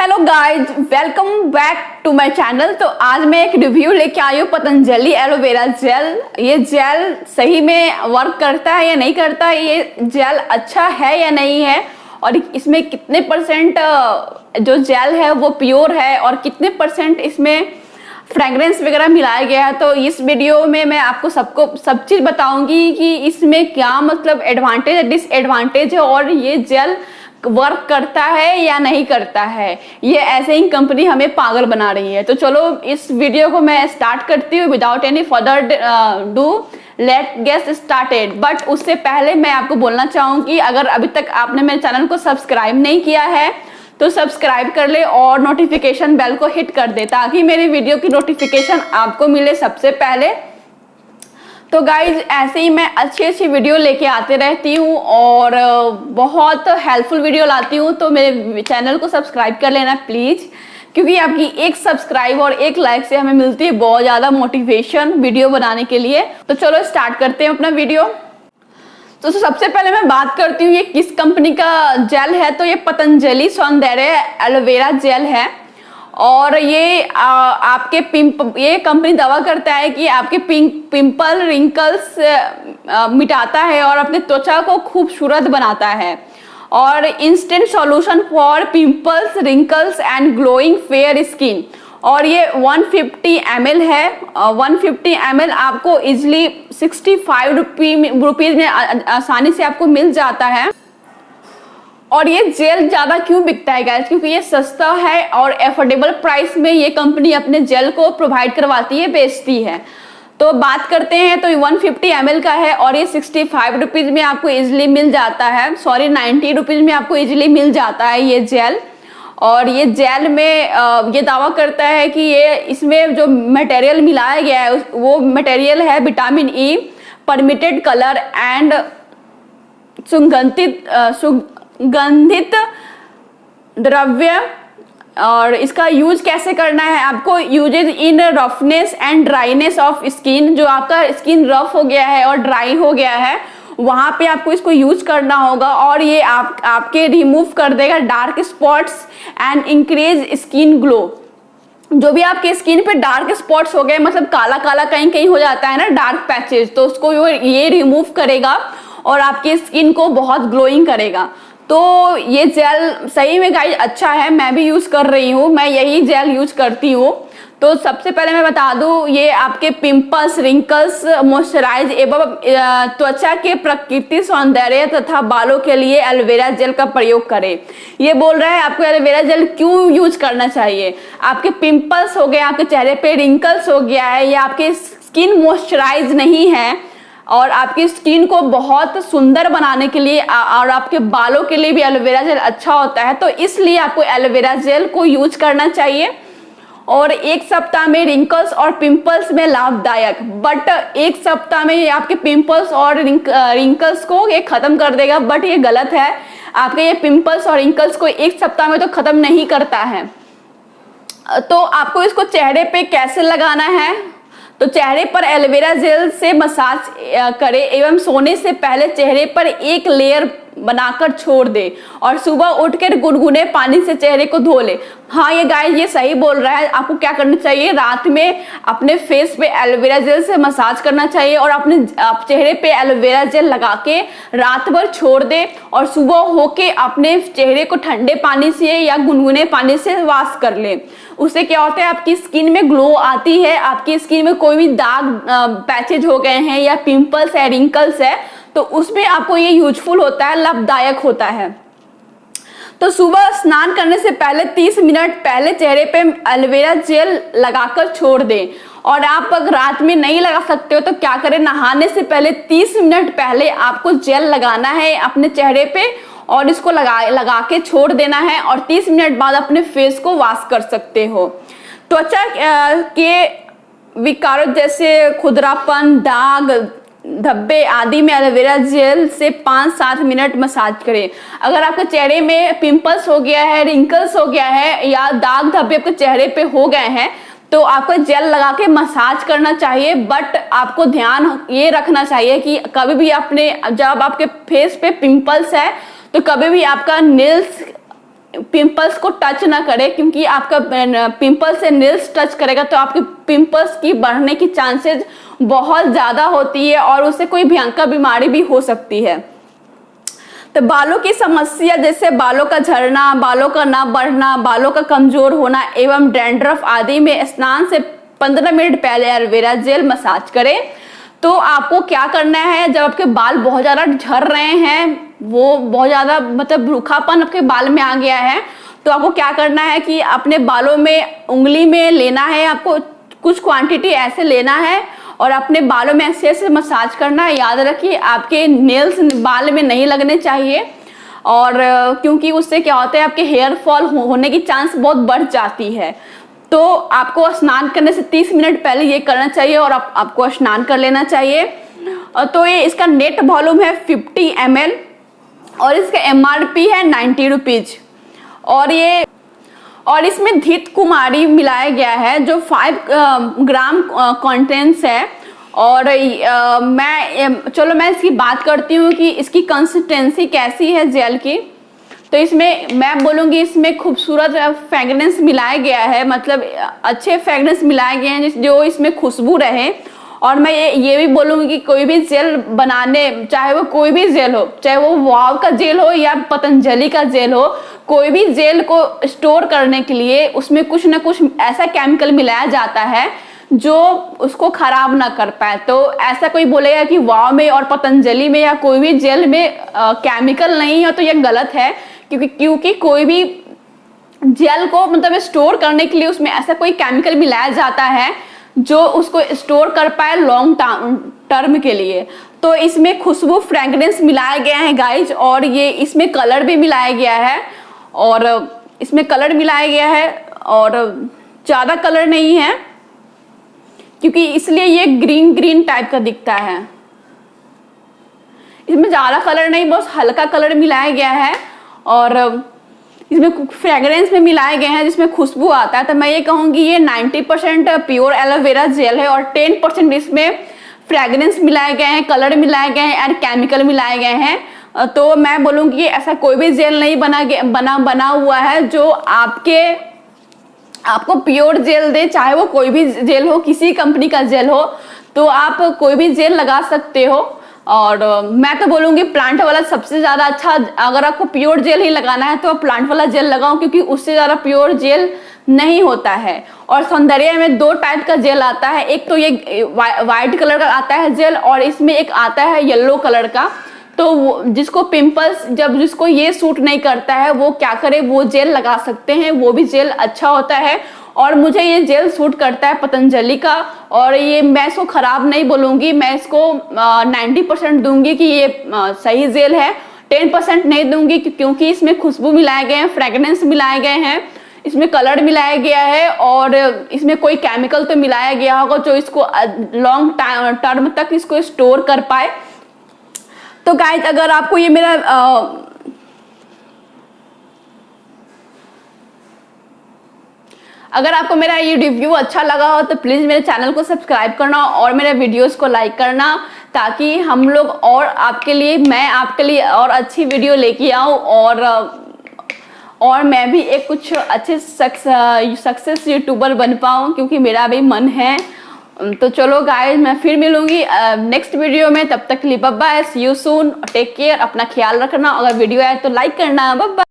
Hello guys, welcome back to my channel. तो आज मैं एक रिव्यू लेके आई हूँ पतंजलि एलोवेरा जेल। ये जेल सही में वर्क करता है या नहीं करता है, ये जेल अच्छा है या नहीं है, और इसमें कितने परसेंट जो जेल है वो प्योर है और कितने परसेंट इसमें फ्रेग्रेंस वगैरह मिलाया गया है। तो इस वीडियो में मैं आपको सब चीज़ बताऊंगी कि इसमें क्या मतलब एडवांटेज है, डिसएडवांटेज है, और ये जेल वर्क करता है या नहीं करता है। ये ऐसे ही कंपनी हमें पागल बना रही है। तो चलो इस वीडियो को मैं स्टार्ट करती हूँ without any further do. Let get started. But उससे पहले मैं आपको बोलना चाहूँगी, अगर अभी तक आपने मेरे चैनल को सब्सक्राइब नहीं किया है तो सब्सक्राइब कर ले और नोटिफिकेशन बेल को हिट कर दे ताकि मेरी वीडियो की नोटिफिकेशन आपको मिले सबसे पहले। तो गाइज ऐसे ही मैं अच्छी अच्छी वीडियो लेके आते रहती हूँ और बहुत हेल्पफुल वीडियो लाती हूँ। तो मेरे चैनल को सब्सक्राइब कर लेना प्लीज़, क्योंकि आपकी एक सब्सक्राइब और एक लाइक से हमें मिलती है बहुत ज़्यादा मोटिवेशन वीडियो बनाने के लिए। तो चलो स्टार्ट करते हैं अपना वीडियो। तो सबसे पहले मैं बात करती हूँ ये किस कंपनी का जेल है। तो ये पतंजलि सौंदर्य एलोवेरा जेल है और ये ये कंपनी दावा करता है कि आपके पिंपल रिंकल्स मिटाता है और अपने त्वचा को खूबसूरत बनाता है, और instant solution for pimples wrinkles and glowing fair skin. और ये 150 ml है। 150 ml आपको इजिली 65 रुपीज़ में आसानी से आपको मिल जाता है। और ये जेल ज़्यादा क्यों बिकता है गाइस, क्योंकि ये सस्ता है और एफोर्डेबल प्राइस में ये कंपनी अपने जेल को प्रोवाइड करवाती है, बेचती है। तो बात करते हैं, तो 150 ml का है और ये 65 रुपीज़ में आपको इजीली मिल जाता है। 90 रुपीज़ में आपको इजीली मिल जाता है ये जेल। और ये जेल में ये दावा करता है कि ये इसमें जो मटेरियल मिलाया गया है वो मटेरियल है vitamin E, permitted colour and सुगंधित द्रव्य। और इसका यूज कैसे करना है आपको, usages in roughness and dryness of skin. जो आपका स्किन रफ हो गया है और ड्राई हो गया है वहाँ पे आपको इसको यूज करना होगा, और ये आपके रिमूव कर देगा dark spots and increase skin glow. जो भी आपके स्किन पे डार्क स्पॉट्स हो गए, मतलब काला काला कहीं कहीं हो जाता है ना, डार्क पैचेज, तो उसको ये रिमूव करेगा और आपकी स्किन को बहुत ग्लोइंग करेगा। तो ये जेल सही में गाइस अच्छा है, मैं भी यूज़ कर रही हूँ, मैं यही जेल यूज करती हूँ। तो सबसे पहले मैं बता दूं, ये आपके पिंपल्स, रिंकल्स, मॉइस्चराइज एवं त्वचा के प्रकृति सौंदर्य तथा बालों के लिए एलोवेरा जेल का प्रयोग करें। ये बोल रहा है आपको एलोवेरा जेल क्यों यूज करना चाहिए। आपके पिंपल्स हो गए, आपके चेहरे पे रिंकल्स हो गया है, या आपके स्किन मॉइस्चराइज नहीं है और आपकी स्किन को बहुत सुंदर बनाने के लिए और आपके बालों के लिए भी एलोवेरा जेल अच्छा होता है। तो इसलिए आपको एलोवेरा जेल को यूज करना चाहिए। और एक सप्ताह में रिंकल्स और पिंपल्स में लाभदायक, बट एक सप्ताह में ये आपके पिंपल्स और रिंकल्स को ये खत्म कर देगा, बट ये गलत है। आपके ये पिंपल्स और रिंकल्स को एक सप्ताह में तो खत्म नहीं करता है। तो आपको इसको चेहरे पे कैसे लगाना है, तो चेहरे पर एलोवेरा जेल से मसाज करें एवं सोने से पहले चेहरे पर एक लेयर बनाकर छोड़ दे और सुबह उठकर गुनगुने पानी से चेहरे को धो ले। हाँ ये गाइस ये सही बोल रहा है। आपको क्या करना चाहिए, रात में अपने फेस पे एलोवेरा जेल से मसाज करना चाहिए और आप चेहरे पे एलोवेरा जेल लगा के रात भर छोड़ दे और सुबह होके अपने चेहरे को ठंडे पानी से या गुनगुने पानी से वॉश कर ले। उससे क्या होता है, आपकी स्किन में ग्लो आती है। आपकी स्किन में कोई भी दाग पैचेज हो गए हैं या पिंपल्स है, रिंकल्स है, तो उसमें आपको ये यूजफुल होता है, लाभदायक होता है। तो सुबह स्नान करने से पहले 30 मिनट पहले चेहरे पे एलोवेरा जेल लगाकर छोड़ दें। और आप अगर रात में नहीं लगा सकते हो तो क्या करें, नहाने से पहले 30 मिनट पहले आपको जेल लगाना है अपने चेहरे पे और इसको लगा के छोड़ देना है, और 30 मिनट बाद अपने फेस को वॉश कर सकते हो। त्वचा के विकारों जैसे खुरदरापन, दाग, धब्बे आदि में एलोवेरा जेल से 5-7 मिनट मसाज करें। अगर आपके चेहरे में पिंपल्स हो गया है, रिंकल्स हो गया है या दाग धब्बे आपके चेहरे पे हो गए हैं तो आपको जेल लगा के मसाज करना चाहिए। बट आपको ध्यान ये रखना चाहिए कि कभी भी जब आपके फेस पे पिंपल्स है तो कभी भी आपका नेल्स पिंपल्स को टच ना करे, क्योंकि आपका पिंपल से नेल्स टच करेगा तो आपके पिंपल्स की बढ़ने की चांसेस बहुत ज़्यादा होती है और उससे कोई भयंकर बीमारी भी हो सकती है। तो बालों की समस्या जैसे बालों का झड़ना, बालों का ना बढ़ना, बालों का कमजोर होना एवं डैंड्रफ आदि में स्नान से 15 मिनट पहले एलोवेरा जेल मसाज करें। तो आपको क्या करना है, जब आपके बाल बहुत ज़्यादा झड़ रहे हैं, वो बहुत ज़्यादा मतलब रूखापन आपके बाल में आ गया है, तो आपको क्या करना है कि अपने बालों में उंगली में लेना है, आपको कुछ क्वांटिटी ऐसे लेना है और अपने बालों में ऐसे मसाज करना है। याद रखिए आपके नेल्स बाल में नहीं लगने चाहिए, और क्योंकि उससे क्या होता है आपके हेयर फॉल होने की चांस बहुत बढ़ जाती है। तो आपको स्नान करने से 30 मिनट पहले ये करना चाहिए और आपको स्नान कर लेना चाहिए। तो ये इसका नेट वॉल्यूम है 50 ml और इसका MRP है 90 रुपीज, और इसमें धीत कुमारी मिलाया गया है जो 5 ग्राम कंटेंट्स है। और मैं इसकी बात करती हूँ कि इसकी कंसिस्टेंसी कैसी है जेल की। तो इसमें मैं बोलूँगी इसमें खूबसूरत फ्रेगरेंस मिलाया गया है, मतलब अच्छे फ्रेगरेंस मिलाए गए हैं जो इसमें खुशबू रहे। और मैं ये भी बोलूँगी कि कोई भी जेल बनाने, चाहे वो कोई भी जेल हो, चाहे वो वाव का जेल हो या पतंजलि का जेल हो, कोई भी जेल को स्टोर करने के लिए उसमें कुछ ना कुछ ऐसा केमिकल मिलाया जाता है जो उसको खराब ना कर पाए। तो ऐसा कोई बोलेगा कि वाव में और पतंजलि में या कोई भी जेल में केमिकल नहीं है तो ये गलत है, क्योंकि कोई भी जेल को मतलब स्टोर करने के लिए उसमें ऐसा कोई केमिकल मिलाया जाता है जो उसको स्टोर कर पाए लॉन्ग टर्म के लिए। तो इसमें खुशबू फ्रेगरेंस मिलाया गया है गाइज, और ये इसमें कलर भी मिलाया गया है, और इसमें कलर मिलाया गया है और ज़्यादा कलर नहीं है, क्योंकि इसलिए ये ग्रीन ग्रीन टाइप का दिखता है। इसमें ज़्यादा कलर नहीं, बहुत हल्का कलर मिलाया गया है और इसमें फ्रेगरेंस में मिलाए गए हैं जिसमें खुशबू आता है। तो मैं ये कहूँगी ये 90% प्योर एलोवेरा जेल है और 10% इसमें फ्रेगरेंस मिलाए गए हैं, कलर मिलाए गए हैं और केमिकल मिलाए गए हैं। तो मैं बोलूँगी कि ऐसा कोई भी जेल नहीं बना हुआ है जो आपको प्योर जेल दे, चाहे वो कोई भी जेल हो, किसी कंपनी का जेल हो, तो आप कोई भी जेल लगा सकते हो। और मैं तो बोलूँगी प्लांट वाला सबसे ज़्यादा अच्छा, अगर आपको प्योर जेल ही लगाना है तो आप प्लांट वाला जेल लगाओ, क्योंकि उससे ज़्यादा प्योर जेल नहीं होता है। और सौंदर्य में 2 टाइप का जेल आता है, एक तो ये वाइट कलर का आता है जेल और इसमें एक आता है येलो कलर का। तो जिसको पिंपल्स, जिसको ये सूट नहीं करता है वो क्या करे, वो जेल लगा सकते हैं, वो भी जेल अच्छा होता है। और मुझे ये जेल सूट करता है पतंजलि का, और ये मैं इसको खराब नहीं बोलूँगी, मैं इसको 90% दूंगी कि ये सही जेल है। 10% नहीं दूंगी क्योंकि इसमें खुशबू मिलाए गए हैं, फ्रेगरेंस मिलाए गए हैं, इसमें कलर मिलाया गया है और इसमें कोई केमिकल तो मिलाया गया होगा जो इसको लॉन्ग टर्म तक इसको स्टोर कर पाए। तो गाइज अगर आपको ये मेरा ये रिव्यू अच्छा लगा हो तो प्लीज़ मेरे चैनल को सब्सक्राइब करना और मेरे वीडियोस को लाइक करना, ताकि हम लोग और मैं आपके लिए और अच्छी वीडियो लेके आऊँ और मैं भी एक कुछ अच्छे सक्सेस यूट्यूबर बन पाऊँ, क्योंकि मेरा भी मन है। तो चलो गाइस, मैं फिर मिलूंगी नेक्स्ट वीडियो में, तब तक के लिए bye bye, see you soon, take care, अपना ख्याल रखना। अगर वीडियो आए तो लाइक करना, बाय बाय।